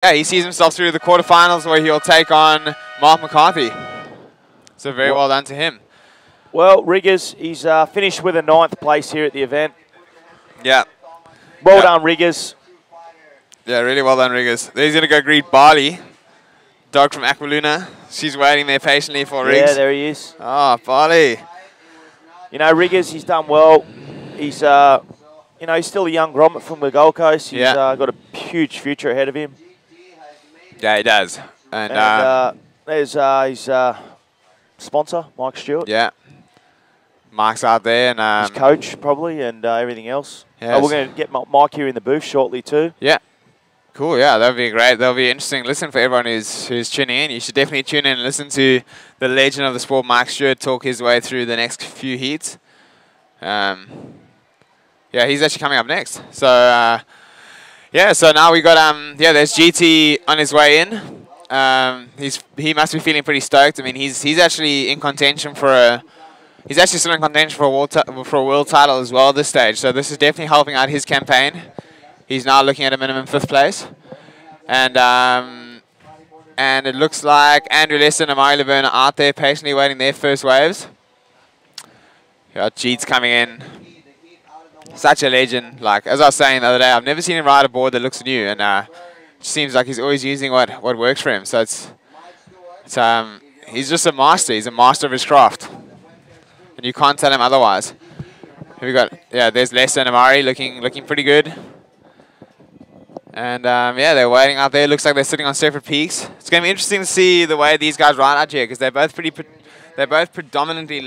Yeah, he sees himself through the quarterfinals where he'll take on Mark McCarthy. So very well done to him. Well, Riggers, he's finished with a 9th place here at the event. Yeah. Well done, Riggers. Yeah, really well done, Riggers. He's going to go greet Barley, dog from Aqualuna. She's waiting there patiently for Riggs. Yeah, there he is. Oh, Barley. You know, Riggers, he's done well. He's, you know, he's still a young grommet from the Gold Coast. He's got a huge future ahead of him. Yeah, he does. And there's his sponsor, Mike Stewart. Yeah. Mark's out there. And his coach, probably, and everything else. Yes. We're going to get Mike here in the booth shortly, too. Yeah. Cool, yeah, that'll be great. That'll be interesting. Listen for everyone who's tuning in. You should definitely tune in and listen to the legend of the sport, Mike Stewart, talk his way through the next few heats. Yeah, he's actually coming up next. So, yeah, so now we got, there's GT on his way in. He must be feeling pretty stoked. I mean, he's actually in contention for he's actually still in contention for a world title as well at this stage. So this is definitely helping out his campaign. He's now looking at a minimum 5th place. And it looks like Andrew Lester and Amari Laverne are out there patiently waiting their first waves. Got Jeets coming in. Such a legend. Like, as I was saying the other day, I've never seen him ride a board that looks new. And it seems like he's always using what works for him. So he's just a master. He's a master of his craft. And you can't tell him otherwise. Here we got, there's Lester and Amari looking pretty good. And yeah, they're waiting out there. Looks like they're sitting on separate peaks. It's going to be interesting to see the way these guys ride out here because they're both predominantly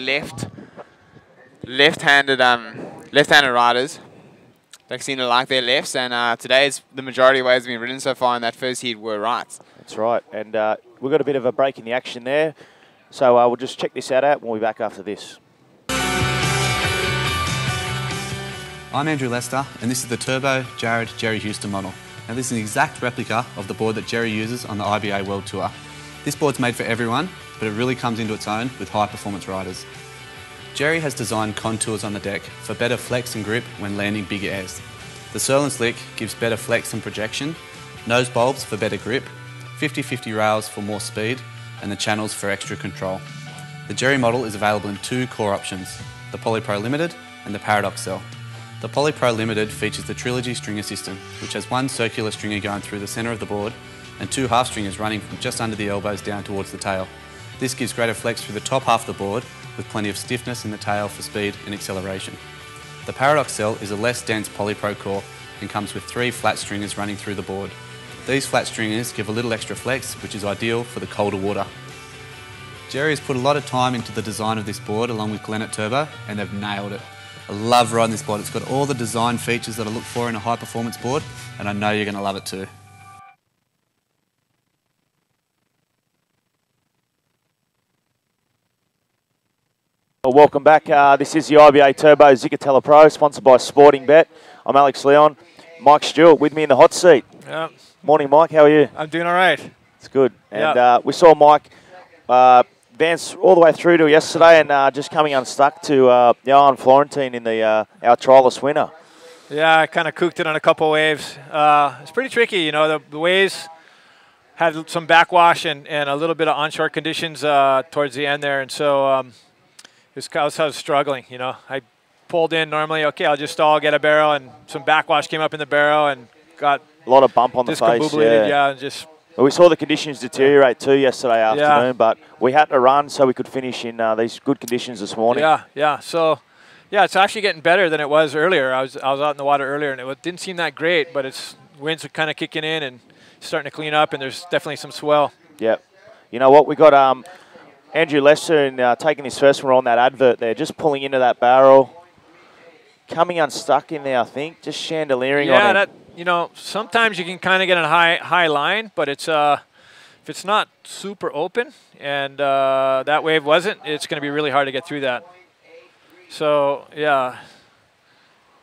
left-handed riders. They seem to like their lefts, and today's the majority of waves have been ridden so far in that first heat were rights. That's right, and we've got a bit of a break in the action there, so we'll just check this out. We'll be back after this. I'm Andrew Lester, and this is the Turbo Jerry Houston model. Now this is an exact replica of the board that Jerry uses on the IBA World Tour. This board's made for everyone, but it really comes into its own with high performance riders. Jerry has designed contours on the deck for better flex and grip when landing big airs. The Surl and Slick gives better flex and projection, nose bulbs for better grip, 50-50 rails for more speed, and the channels for extra control. The Jerry model is available in 2 core options, the Polypro Limited and the Paradox Cell. The Polypro Limited features the Trilogy stringer system, which has 1 circular stringer going through the centre of the board and 2 half stringers running from just under the elbows down towards the tail. This gives greater flex through the top half of the board with plenty of stiffness in the tail for speed and acceleration. The Paradox Cell is a less dense Polypro core and comes with 3 flat stringers running through the board. These flat stringers give a little extra flex, which is ideal for the colder water. Jerry has put a lot of time into the design of this board along with Glennet Turbo, and they've nailed it. I love riding this board. It's got all the design features that I look for in a high performance board, and I know you're going to love it too. Well, welcome back. This is the IBA Turbo ZICATELA Pro, sponsored by Sporting Bet. I'm Alex Leon. Mike Stewart with me in the hot seat. Yeah. Morning, Mike. How are you? I'm doing all right. It's good. And we saw Mike advance all the way through to yesterday and just coming unstuck to Johan Florentine in the our trialist winner. Yeah, I kind of cooked it on a couple waves. It's pretty tricky, you know. The waves had some backwash and a little bit of onshore conditions towards the end there, and so I was struggling, you know. I pulled in normally, okay, I'll just stall, get a barrel, and some backwash came up in the barrel and got a lot of bump on the face. Yeah, and just. Well, we saw the conditions deteriorate too yesterday afternoon, but we had to run so we could finish in these good conditions this morning. Yeah. So, yeah, it's actually getting better than it was earlier. I was out in the water earlier, and it didn't seem that great, but winds are kind of kicking in and starting to clean up, and there's definitely some swell. Yep. You know what? We got Andrew Lester and taking his first one on that advert there, just pulling into that barrel, coming unstuck in there, I think, just chandeliering on him. You know, sometimes you can kind of get a high line, but it's if it's not super open, and that wave wasn't, it's going to be really hard to get through that. So, yeah,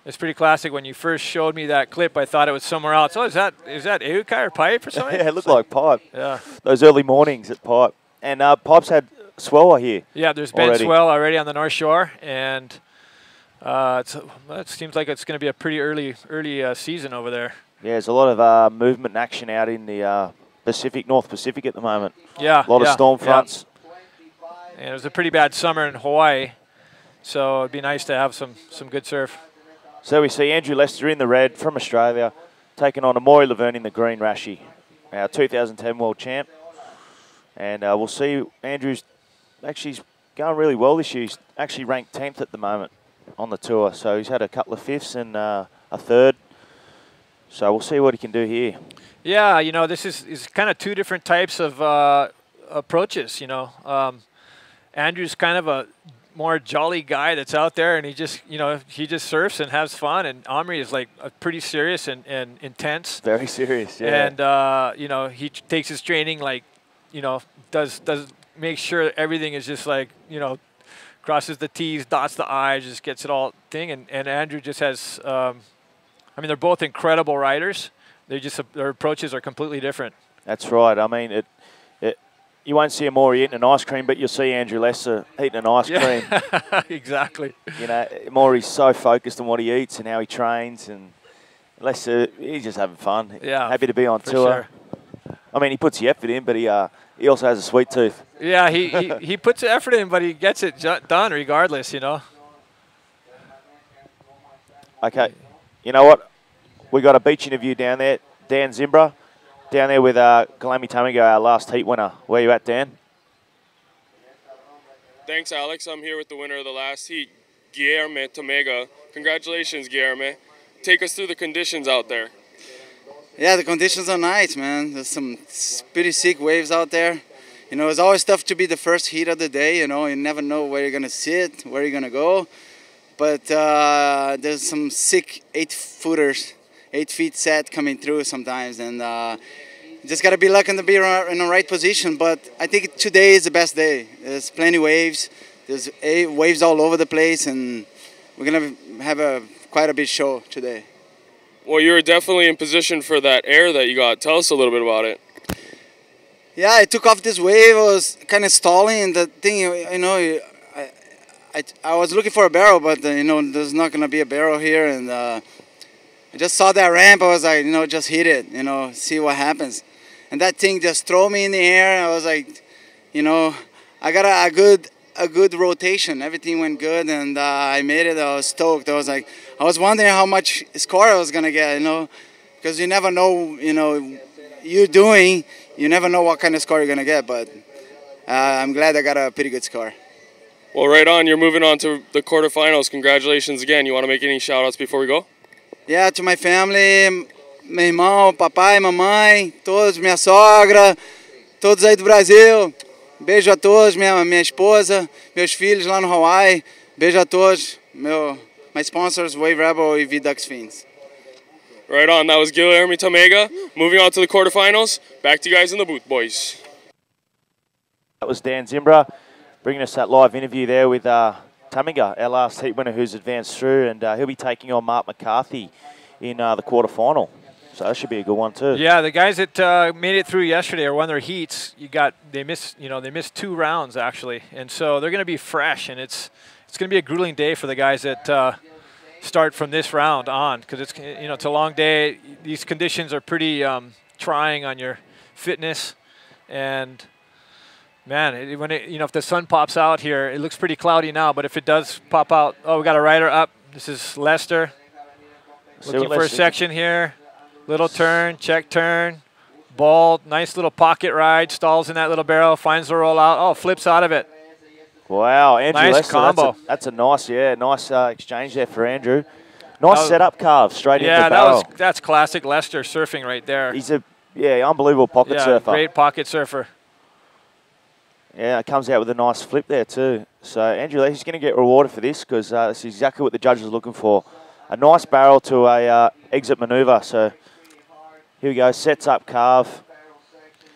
it's pretty classic. When you first showed me that clip, I thought it was somewhere else. Oh, is that Eukai or Pipe or something? Yeah, it looked like Pipe. Yeah. Those early mornings at Pipe. And Pipe's had swell here. Yeah, there's been swell already on the North Shore, and it seems like it's going to be a pretty early season over there. Yeah, there's a lot of movement and action out in the North Pacific at the moment. Yeah. A lot of storm fronts. And it was a pretty bad summer in Hawaii, so it'd be nice to have some good surf. So we see Andrew Lester in the red from Australia, taking on Amaury Laverne in the green Rashi, our 2010 world champ. And we'll see Andrew's actually going really well this year. He's actually ranked 10th at the moment on the tour. So he's had a couple of fifths and a third. So we'll see what he can do here. Yeah, you know, this is kind of two different types of approaches, you know. Andrew's kind of a more jolly guy that's out there, and he just surfs and has fun. And Omri is like pretty serious and intense. Very serious, yeah. And you know, he takes his training like, you know, does make sure everything is just like, you know, crosses the T's, dots the I's, just gets it all thing. And Andrew just has, I mean, they're both incredible riders. Their approaches are completely different. That's right. I mean, you won't see Amaury eating an ice cream, but you'll see Andrew Lester eating an ice cream. Exactly. You know, Amaury's so focused on what he eats and how he trains, and Lester, he's just having fun. Yeah, happy to be on tour. Sure. I mean, he puts the effort in, but he also has a sweet tooth. Yeah, he puts the effort in, but he gets it done regardless, you know. Okay, you know what? We got a beach interview down there. Dan Zimbra, down there with Kalami Tamigo, our last heat winner. Where you at, Dan? Thanks, Alex. I'm here with the winner of the last heat, Guilherme Tomega. Congratulations, Guilherme. Take us through the conditions out there. Yeah, the conditions are nice, man. There's some pretty sick waves out there. You know, it's always tough to be the first heat of the day. You know, you never know where you're going to sit, where you're going to go. But there's some sick 8-footers, 8 feet set coming through sometimes. And you just got to be lucky to be in the right position. But I think today is the best day. There's plenty of waves. There's waves all over the place. And we're going to have quite a big show today. Well, you were definitely in position for that air that you got. Tell us a little bit about it. Yeah, I took off this wave. I was kind of stalling, and the thing, you know, I was looking for a barrel, but you know, there's not gonna be a barrel here, and I just saw that ramp. I was like, you know, just hit it, you know, see what happens. And that thing just threw me in the air. I was like, you know, I got a good rotation. Everything went good, and I made it. I was stoked. I was wondering how much score I was gonna get, you know, because you never know, you know, you never know what kind of score you're gonna get. But I'm glad I got a pretty good score. Well, right on. You're moving on to the quarterfinals. Congratulations again. You want to make any shout-outs before we go? Yeah, to my family, meu irmão, papai, mamãe, todos, minha sogra, todos aí do Brasil. Beijo a todos, minha esposa, meus filhos lá no Hawaii. Beijo a todos, my sponsors, Wave Rebel e V-Dux Fins. Right on. That was Guilherme Tomega. Moving on to the quarterfinals. Back to you guys in the booth, boys. That was Dan Zimbra bringing us that live interview there with Tamiga, our last heat winner who's advanced through, and he'll be taking on Mark McCarthy in the quarterfinal. So that should be a good one too. Yeah, the guys that made it through yesterday or won their heats, they missed 2 rounds actually, and so they're going to be fresh, and it's going to be a grueling day for the guys that start from this round on, because it's a long day. These conditions are pretty trying on your fitness, and man, if the sun pops out here, it looks pretty cloudy now, but if it does pop out, oh, we got a rider up. This is Lester looking for a section here. Little turn, check turn, ball, nice little pocket ride, stalls in that little barrel, finds the roll out. Oh, flips out of it. Wow, Andrew nice Lester, combo. That's a nice exchange there for Andrew. Nice setup carve straight into the barrel. Yeah, that's classic Lester surfing right there. He's unbelievable pocket surfer. Great pocket surfer. Yeah, it comes out with a nice flip there too. So Andrew Lester's going to get rewarded for this, because this is exactly what the judges are looking for. A nice barrel to a exit maneuver. So here we go, sets up carve.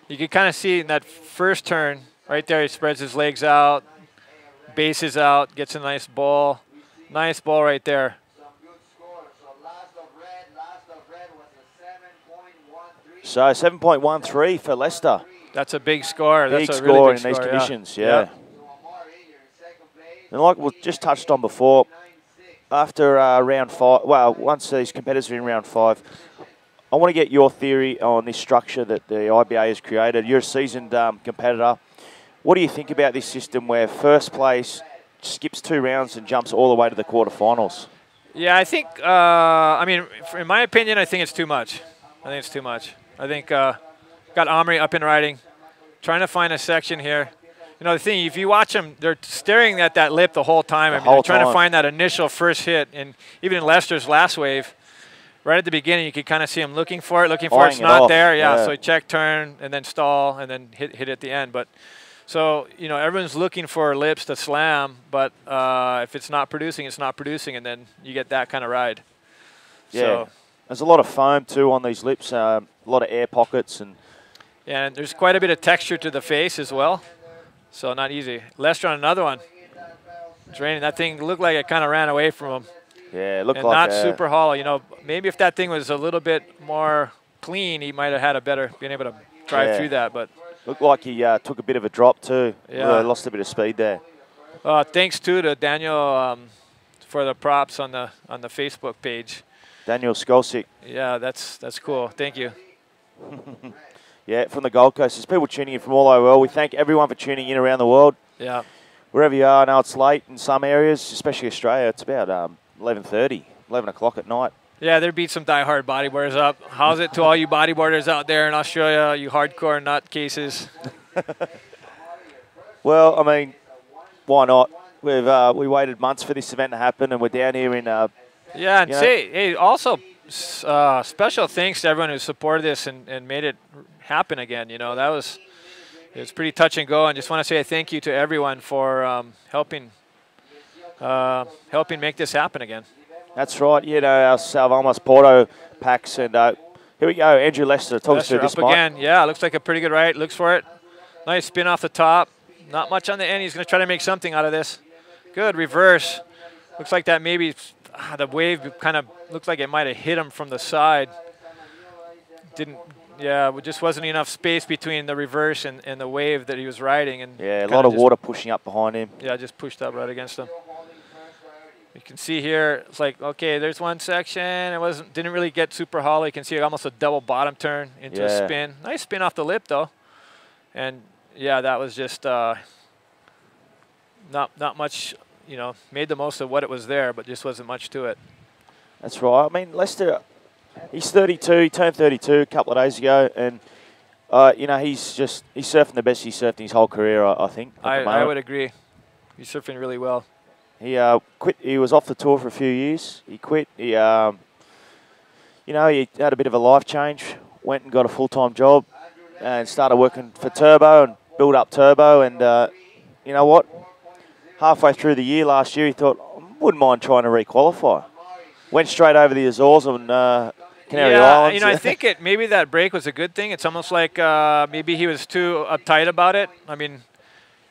You can kind of see in that first turn right there, he spreads his legs out, bases out, gets a nice ball. Nice ball right there. So 7.13 for Lester. That's a big score. Big That's a score really big in these score, conditions, yeah. And like we just touched on before, after round 5, well, once these competitors are in round 5, I want to get your theory on this structure that the IBA has created. You're a seasoned competitor. What do you think about this system where first place skips 2 rounds and jumps all the way to the quarterfinals? Yeah, I think, I mean, in my opinion, I think it's too much. I think it's too much. I think got Omri up and riding, trying to find a section here. You know, the thing, if you watch them, they're staring at that lip the whole time. I mean, they're trying to find that initial first hit. And even in Lester's last wave, right at the beginning, you could kind of see him looking for it. It's not there. Yeah, so he check, turn, and then stall, and then hit at the end. But so, you know, everyone's looking for lips to slam, but if it's not producing, it's not producing, and then you get that kind of ride. Yeah. So, there's a lot of foam, too, on these lips, a lot of air pockets. And there's quite a bit of texture to the face as well, so not easy. Lester on another one. It's raining. That thing looked like it kind of ran away from him. Yeah, it looked and like not super hollow. You know, maybe if that thing was a little bit more clean, he might have had been able to drive through that, but... Looked like he took a bit of a drop too. Yeah. Really lost a bit of speed there. Thanks too to Daniel for the props on the Facebook page. Daniel Skolsik. Yeah, that's cool. Thank you. Yeah, from the Gold Coast. There's people tuning in from all over the world. We thank everyone for tuning in around the world. Yeah. Wherever you are, I know it's late in some areas, especially Australia. It's about 11:30, 11 o'clock at night. Yeah, there beat some diehard bodyboarders up. How's it to all you bodyboarders out there in Australia, you hardcore nutcases? Well, I mean, why not? We waited months for this event to happen, and we're down here in. Yeah, and hey, also special thanks to everyone who supported this and made it happen again. You know, it was pretty touch and go, and just want to say a thank you to everyone for helping make this happen again. That's right. You know, our Salvamas Porto packs, and here we go. Andrew Lester, talk us through this, Mike. Again. Yeah, looks like a pretty good ride. Looks for it. Nice spin off the top. Not much on the end. He's going to try to make something out of this. Good reverse. Looks like that maybe the wave kind of looks like it might have hit him from the side. Yeah, it just wasn't enough space between the reverse and the wave that he was riding. And yeah, a lot of water pushing up behind him. Yeah, just pushed up right against him. You can see here, it's like, okay, there's one section. It didn't really get super hollow. You can see almost a double bottom turn into a spin. Nice spin off the lip, though. And, yeah, that was just not much, you know, made the most of what it was there, but just wasn't much to it. That's right. I mean, Lester, he's 32. He turned 32 a couple of days ago. And, you know, he's surfing the best he's surfed in his whole career, I think. I would agree. He's surfing really well. He quit. He was off the tour for a few years. He quit. He, you know, he had a bit of a life change. Went and got a full-time job, and started working for Turbo and built up Turbo. And you know what? Halfway through the year last year, he thought, wouldn't mind trying to requalify. Went straight over the Azores and Canary Islands. You know, I think maybe that break was a good thing. It's almost like maybe he was too uptight about it. I mean,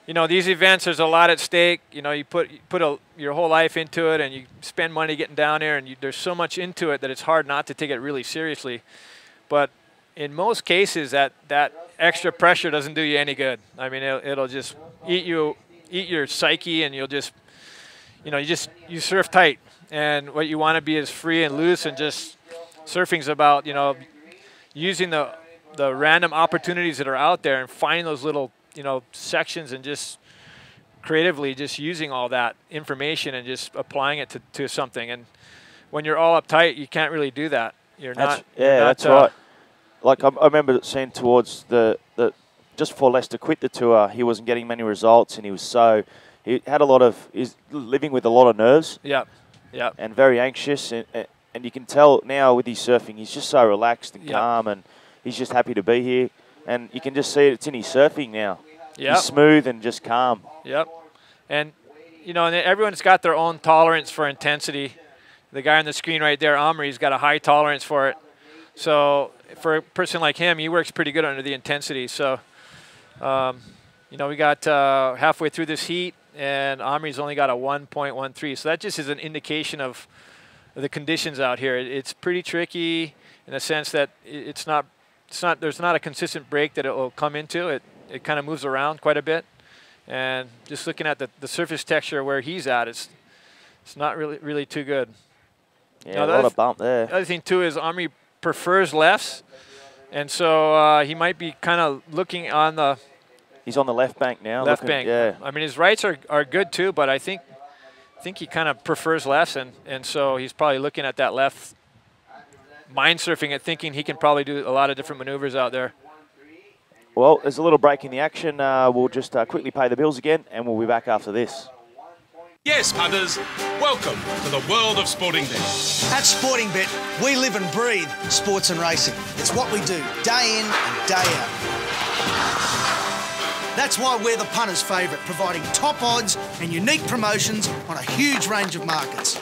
you know, these events, there's a lot at stake. You know, you put your whole life into it, and you spend money getting down there, and there's so much into it that it's hard not to take it really seriously. But in most cases, that extra pressure doesn't do you any good. I mean, it'll just eat your psyche, and you'll just, you know, you surf tight. And what you want to be is free and loose, and just surfing's about, you know, using the random opportunities that are out there and finding those little, you know, sections, and just creatively just using all that information and just applying it to something. And when you're all uptight, you can't really do that. That's right. Like I remember seeing towards the just before Lester quit the tour, he wasn't getting many results, and he had he's living with a lot of nerves. Yeah. Yeah. And very anxious, and you can tell now with his surfing, he's just so relaxed and calm, and he's just happy to be here. And you can just see it's in his surfing now. Yep. He's smooth and just calm. Yep. And, you know, and everyone's got their own tolerance for intensity. The guy on the screen right there, Omri's got a high tolerance for it. So for a person like him, he works pretty good under the intensity. So, you know, we got halfway through this heat, and Omri's only got a 1.13. So that just is an indication of the conditions out here. It's pretty tricky in the sense that there's not a consistent break that it will come into. It kind of moves around quite a bit. And just looking at the surface texture where he's at, it's not really too good. Yeah, a lot of bump there. The other thing too is Omri prefers lefts, and so he might be kind of looking on the. He's on the left bank now. Left bank. Yeah. I mean, his rights are good too, but I think he kind of prefers lefts, and so he's probably looking at that left, mind surfing it, thinking he can probably do a lot of different maneuvers out there. Well, there's a little break in the action. We'll just quickly pay the bills again, and we'll be back after this. Yes, punters, welcome to the world of Sporting Bet. At Sporting Bet, we live and breathe sports and racing. It's what we do day in and day out. That's why we're the punters' favourite, providing top odds and unique promotions on a huge range of markets.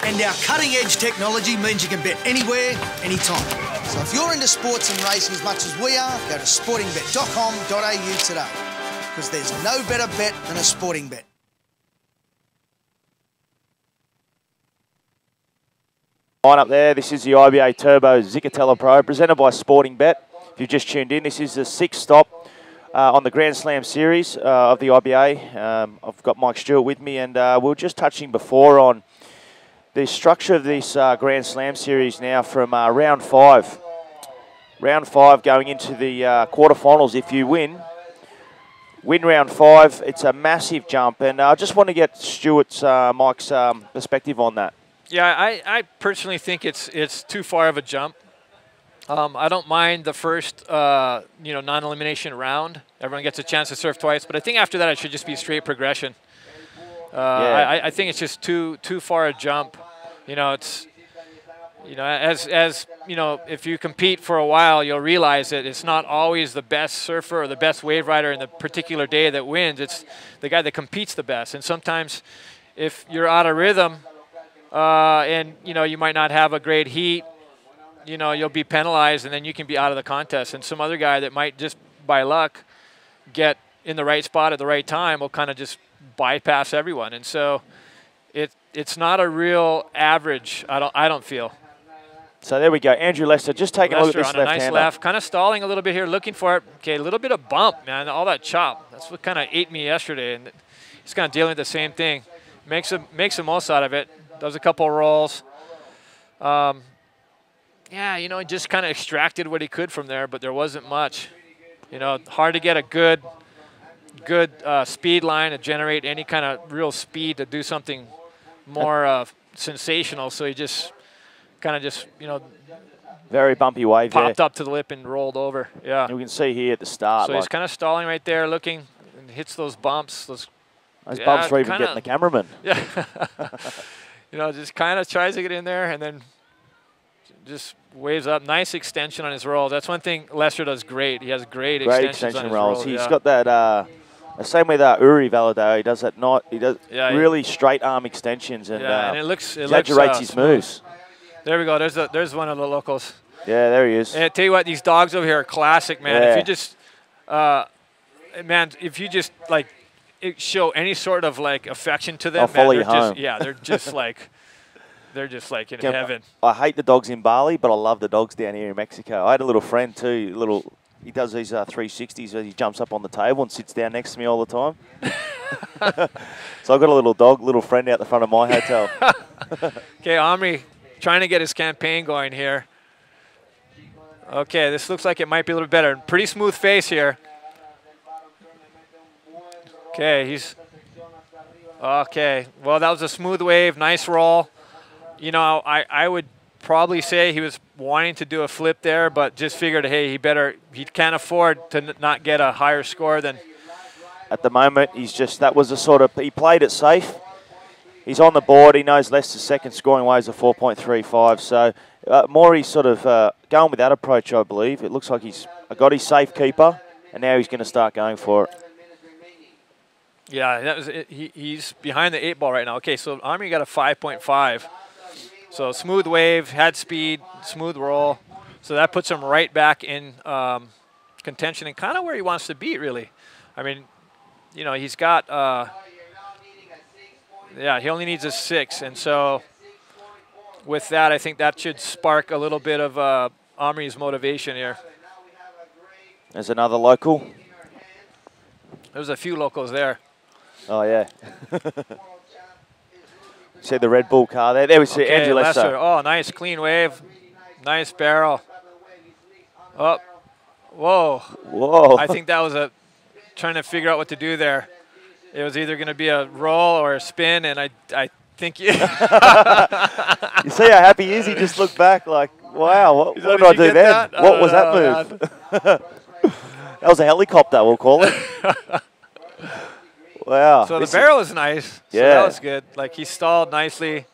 And our cutting-edge technology means you can bet anywhere, anytime. So if you're into sports and racing as much as we are, go to sportingbet.com.au today, because there's no better bet than a sporting bet. Line up there, this is the IBA Turbo ZICATELA Pro, presented by Sporting Bet. If you've just tuned in, this is the 6th stop on the Grand Slam series of the IBA. I've got Mike Stewart with me, and we were just touching before on the structure of this Grand Slam series now from round 5. Round 5 going into the quarterfinals. If you win round 5, it's a massive jump, and I just want to get Stewart's, Mike's perspective on that. Yeah, I personally think it's too far of a jump. I don't mind the first non-elimination round. Everyone gets a chance to surf twice, but I think after that it should just be straight progression. I think it's just too far a jump. It's as if you compete for a while, you'll realize that it's not always the best surfer or the best wave rider in the particular day that wins. It's the guy that competes the best. And sometimes, if you're out of rhythm, and you might not have a great heat, you'll be penalized, and then you can be out of the contest. And some other guy that might just by luck get in the right spot at the right time will kind of just bypass everyone. And so it's not a real average. I don't feel. So there we go, Andrew Lester. Just taking a look at this on a nice left-hander. left, kind of stalling a little bit here, looking for it. Okay, a little bit of bump, man. All that chop. That's what kind of ate me yesterday, and he's kind of dealing with the same thing. Makes the most out of it. Does a couple rolls. He just kind of extracted what he could from there, but there wasn't much. Hard to get a good speed line to generate any kind of real speed to do something more sensational. So he just kind of very bumpy wave popped there. up to the lip and rolled over. Yeah. You can see here at the start. So he's kind of stalling right there, looking, and hits those bumps. Those bumps were even getting the cameraman. Yeah. Just kind of tries to get in there and then just waves up. Nice extension on his rolls. That's one thing Lester does great. He has great extensions on his rolls. He's got that, the same with Uri Valadao. He does that really straight arm extensions, and it exaggerates his moves. There we go. There's one of the locals. Yeah, there he is. And I tell you what, these dogs over here are classic, man. Yeah. If you just show any sort of affection to them, I'll follow you home. They're just in heaven. I hate the dogs in Bali, but I love the dogs down here in Mexico. I had a little friend too. He does these 360s where he jumps up on the table and sits down next to me all the time. So I've got a little friend out the front of my hotel. Okay, Omri trying to get his campaign going here. Okay, this looks like it might be a little better. Pretty smooth face here. Okay, well, that was a smooth wave, nice roll. I would probably say he was wanting to do a flip there, but just figured, hey, he can't afford to not get a higher score than. At the moment, he played it safe. He's on the board. He knows Leicester's second scoring waves are 4.35. So Maury's sort of going with that approach, I believe. It looks like he's got his safe keeper, and now he's going to start going for it. Yeah, that was it. He's behind the 8 ball right now. Okay, so Omri got a 5.5. So smooth wave, had speed, smooth roll. So that puts him right back in contention and kind of where he wants to be, really. I mean, he's got, he only needs a 6. And so with that, I think that should spark a little bit of Omri's motivation here. There's another local. There's a few locals there. Oh, yeah. See the Red Bull car there. There we see Andrew Lester. Oh, nice clean wave. Nice barrel. Oh, whoa. Whoa. I think that was trying to figure out what to do there. It was either going to be a roll or a spin, and I think you. You see how happy he is? He just looked back like, wow, what did I do then? That? What was that move? That was a helicopter, we'll call it. Wow. So the barrel is nice. Yeah. So that was good. Like, he stalled nicely.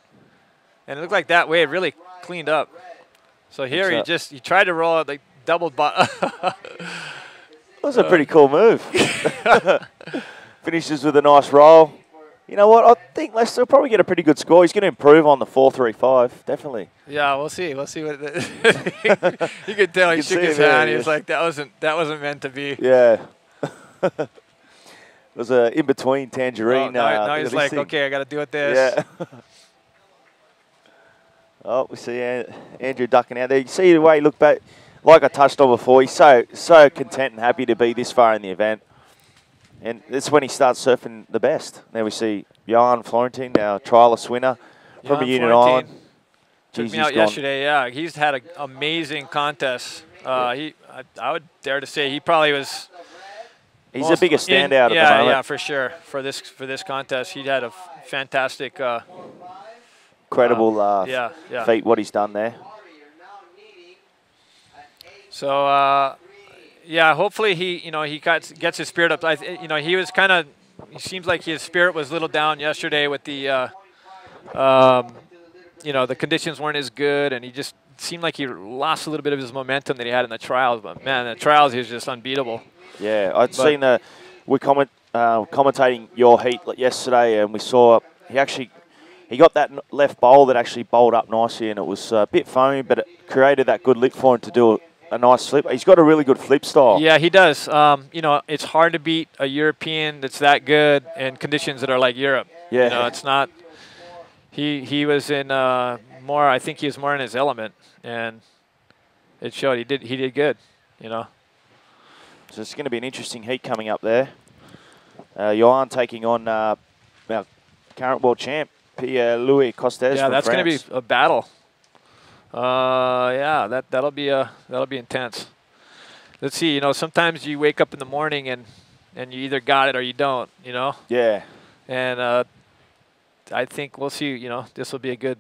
And it looked like that wave really cleaned up. So here he tried to roll it, like double bottom. That was a pretty cool move. Finishes with a nice roll. You know what? I think Lester will probably get a pretty good score. He's going to improve on the 4.35, definitely. Yeah, we'll see. We'll see what you could tell. He shook his hand. He was like, "That wasn't meant to be." Yeah. It was a in between tangerine. Now he's like, "Okay, I got to do it this." Yeah. Oh, we see Andrew ducking out there. You see the way he looked back. Like I touched on before, he's so content and happy to be this far in the event. And that's when he starts surfing the best. Now we see Johan Florentine, our trialist winner from Union Island. Took me out yesterday, yeah. He's had an amazing contest. I would dare to say he probably was. He's the biggest standout at the moment. Yeah, for sure. For this contest, he had a fantastic. Incredible feat what he's done there. So yeah, hopefully he gets his spirit up. He was he seems like his spirit was a little down yesterday with the the conditions weren't as good, and he just seemed like he lost a little bit of his momentum that he had in the trials. But man, the trials he was just unbeatable. Yeah, I'd seen we commentating your heat yesterday, and we saw he got that left bowl that actually bowled up nicely, and it was a bit foamy, but it created that good lip for him to do a nice flip. He's got a really good flip style. Yeah, he does. It's hard to beat a European that's that good in conditions that are like Europe. Yeah. It's not. He was in more. I think he was more in his element, and it showed. He did good. So it's going to be an interesting heat coming up there. Johan taking on our current world champ, Pierre-Louis Costes. Yeah, from that's going to France. be a battle. Yeah, that'll be intense. Let's see. Sometimes you wake up in the morning and you either got it or you don't. Yeah. And I think we'll see. This will be a good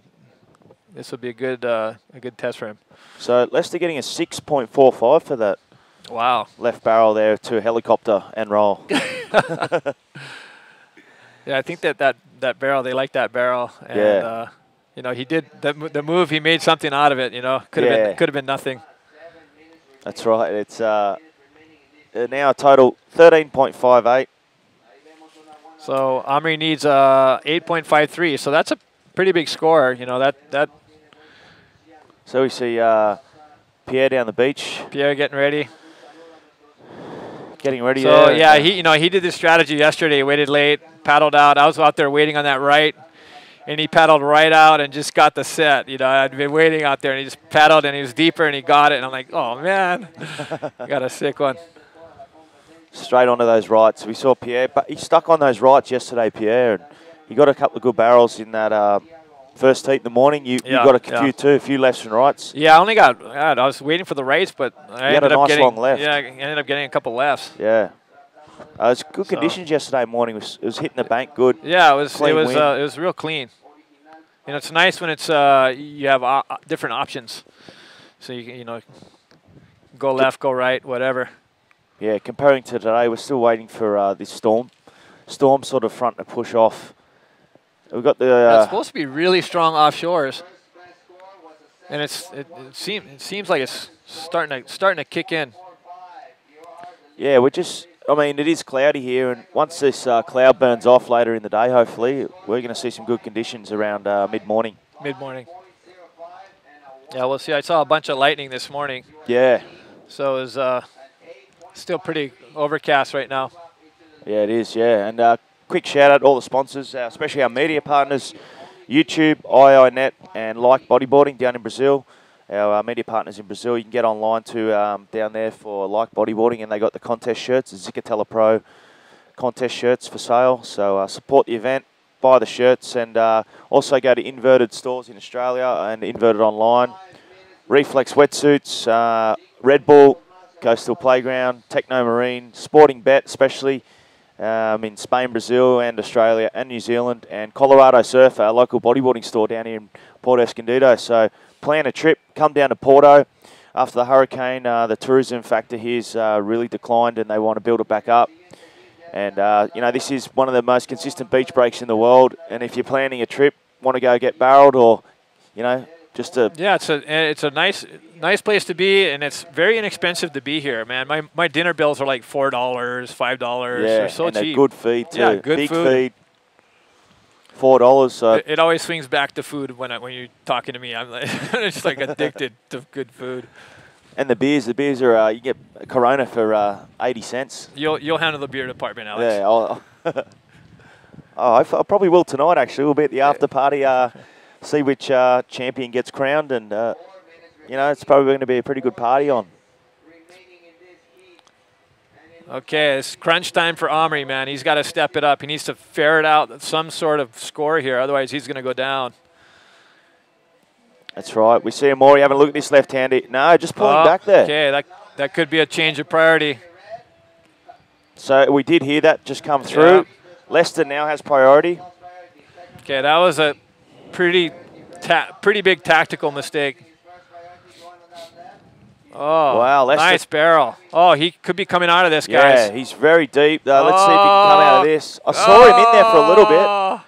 test for him. So Lester getting a 6.45 for that. Wow. Left barrel there to helicopter and roll. Yeah, I think that barrel, they like that barrel. And, he did the move. He made something out of it. Could have been nothing. That's right. It's now a total 13.58. So Omri needs 8.53. So that's a pretty big score. That. So we see Pierre down the beach. Pierre getting ready. Getting ready. So there. yeah, he did this strategy yesterday. Waited late, paddled out. I was out there waiting on that right, and he paddled right out and just got the set. I'd been waiting out there, and he just paddled, and he was deeper, and he got it. And I'm like, oh man, got a sick one. Straight onto those rights. We saw Pierre, but he stuck on those rights yesterday, Pierre, and he got a couple of good barrels in that first heat in the morning. You got a few lefts and rights. Yeah, I only got. I was waiting for the race, but I ended up getting long left. Yeah, I ended up getting a couple lefts. Yeah, it was good conditions yesterday morning. It was hitting the bank good. Yeah, it was real clean. It's nice when it's you have different options, so you can go left, go right, whatever. Yeah, comparing to today, we're still waiting for this storm sort of front to push off. We've got the. It's supposed to be really strong offshores, and it seems like it's starting to kick in. Yeah, it is cloudy here, and once this cloud burns off later in the day, hopefully, we're going to see some good conditions around mid-morning. Mid-morning. Yeah, we'll see. I saw a bunch of lightning this morning. Yeah. So it was still pretty overcast right now. Yeah, it is, yeah. And quick shout out to all the sponsors, especially our media partners, YouTube, IINet, and Like Bodyboarding down in Brazil. Our media partners in Brazil, you can get online to down there for Like Bodyboarding, and they got the contest shirts, the ZICATELA Pro contest shirts for sale. So support the event, buy the shirts, and also go to Inverted stores in Australia and Inverted online. Reflex wetsuits, Red Bull, Coastal Playground, Techno Marine, Sporting Bet especially in Spain, Brazil and Australia and New Zealand, and Colorado Surf, our local bodyboarding store down here in Port Escondido. So plan a trip, come down to Porto. After the hurricane, the tourism factor here's really declined and they want to build it back up. And, you know, this is one of the most consistent beach breaks in the world. And if you're planning a trip, want to go get barreled or, you know, just to... Yeah, it's a nice place to be, and it's very inexpensive to be here, man. My dinner bills are like $4, $5. Yeah, They're so and cheap. a good feed too. Yeah, good Big food. feed. $4. So It always swings back to food when you're talking to me. I'm like just like addicted to good food. and the beers are you get a Corona for 80 cents. You'll handle the beer department, Alex. Yeah. I probably will tonight. Actually, we'll be at the after party. See which champion gets crowned, and you know, it's probably going to be a pretty good party on. Okay, it's crunch time for Omri, man. He's got to step it up. He needs to ferret out some sort of score here, otherwise he's going to go down. That's right. We see Amori having a look at this left-hander. No, just pulling back there. Okay, that could be a change of priority. So we did hear that just come through. Yeah. Leicester now has priority. Okay, that was a pretty big tactical mistake. Oh, wow, Leicester. Nice barrel. Oh, he could be coming out of this, guys. Yeah, he's very deep. Let's see if he can come out of this. I saw him in there for a little bit.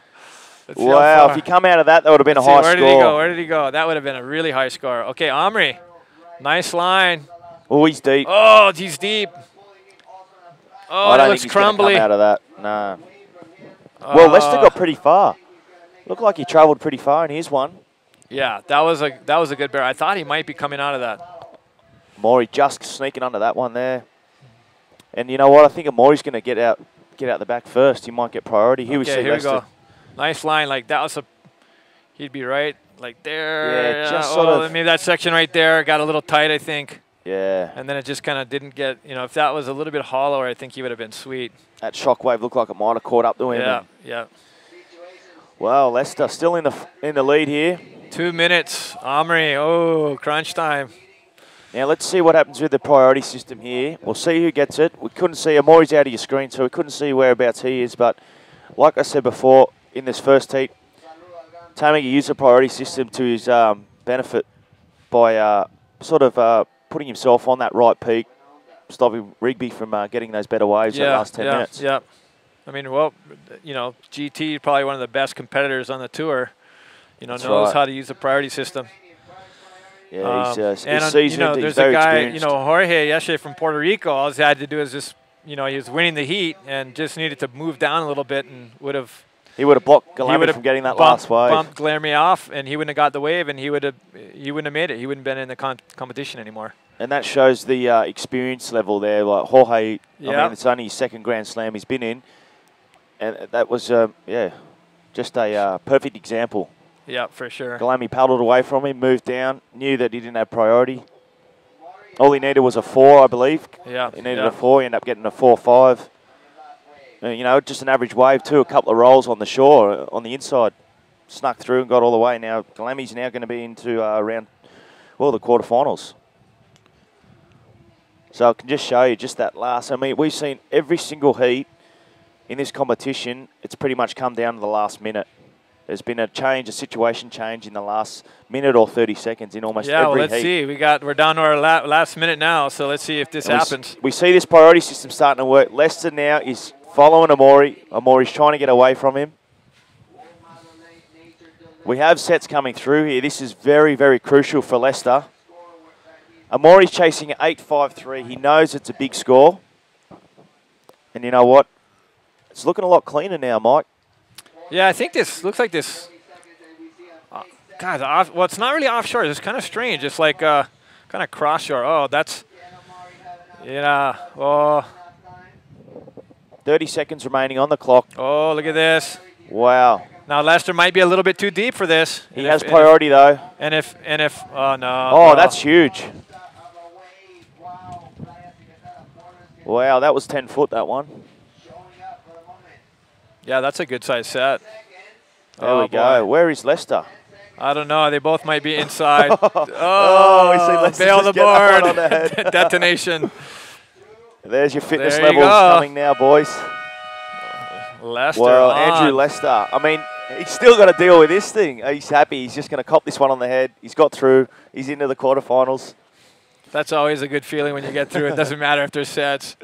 Wow, if he come out of that, that would have been a high score. Where did he go? Where did he go? That would have been a really high score. Okay, Omri. Nice line. Oh, he's deep. Oh, he's deep. Oh, that looks crumbly. Come out of that. No. Well, Leicester got pretty far. Looked like he travelled pretty far, and here's one. Yeah, that was a good barrel. I thought he might be coming out of that. Maury just sneaking under that one there. And you know what? I think Maury's going to get out the back first. He might get priority. Here here we go. Nice line. Like that was he'd be right like there. Yeah, just sort of. Maybe that section right there got a little tight, I think. Yeah. And then it just kind of didn't get, you know, if that was a little bit hollower, I think he would have been sweet. That shockwave looked like it might have caught up to him. Yeah, yeah. Well, Leicester still in the lead here. 2 minutes. Omri, oh, crunch time. Now let's see what happens with the priority system here. We'll see who gets it. We couldn't see him. Maury's out of your screen, so we couldn't see whereabouts he is. But like I said before, in this first heat, Tamega used the priority system to his benefit by putting himself on that right peak, stopping Rigby from getting those better waves in the last 10 minutes. Yeah. I mean, well, you know, GT probably one of the best competitors on the tour. You know, knows how to use the priority system. Yeah, he's seasoned. You know, there's a guy, you know, Jorge yesterday from Puerto Rico. All he had to do is just, you know, he was winning the heat and just needed to move down a little bit and would have. He would have blocked Galami from getting that last wave. Bumped Galami off, and he wouldn't have got the wave, and he wouldn't have made it. He wouldn't have been in the competition anymore. And that shows the experience level there. Like Jorge, I mean, it's only his second Grand Slam he's been in, and that was just a perfect example. Yeah, for sure. Galami paddled away from him, moved down, knew that he didn't have priority. All he needed was a 4, I believe. Yeah. He needed a 4. He ended up getting a 4-5. You know, just an average wave too. A couple of rolls on the shore, on the inside. Snuck through and got all the way. Now, Galami's now going to be into the quarterfinals. So I can just show you just that last. I mean, we've seen every single heat in this competition. It's pretty much come down to the last minute. There's been a situation change in the last minute or 30 seconds in almost every heat. Yeah, well, let's see. We're down to our last minute now, so let's see if this happens. We see this priority system starting to work. Leicester now is following Amori. Amori's trying to get away from him. We have sets coming through here. This is very, very crucial for Leicester. Amori's chasing 8-5-3. He knows it's a big score. And you know what? It's looking a lot cleaner now, Mike. Yeah, I think this looks like this. God, well, it's not really offshore. It's kind of strange. It's like kind of cross shore. Oh, that's, yeah. Oh. 30 seconds remaining on the clock. Oh, look at this. Wow. Now Leicester might be a little bit too deep for this. He has priority though. And if, oh no. Oh, that's huge. Wow, that was 10 foot, that one. Yeah, that's a good size set. There we go. Where is Leicester? I don't know. They both might be inside. We see Lester bail just the get that one on board. the head. Detonation. There's your fitness There you levels go. coming now, boys. Lester Well, on. Andrew Lester, I mean, he's still got to deal with this thing. He's happy. He's just going to cop this one on the head. He's got through. He's into the quarterfinals. That's always a good feeling when you get through. It doesn't matter if there's sets.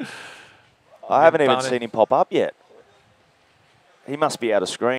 I haven't even Bounded. seen him pop up yet. He must be out of screen.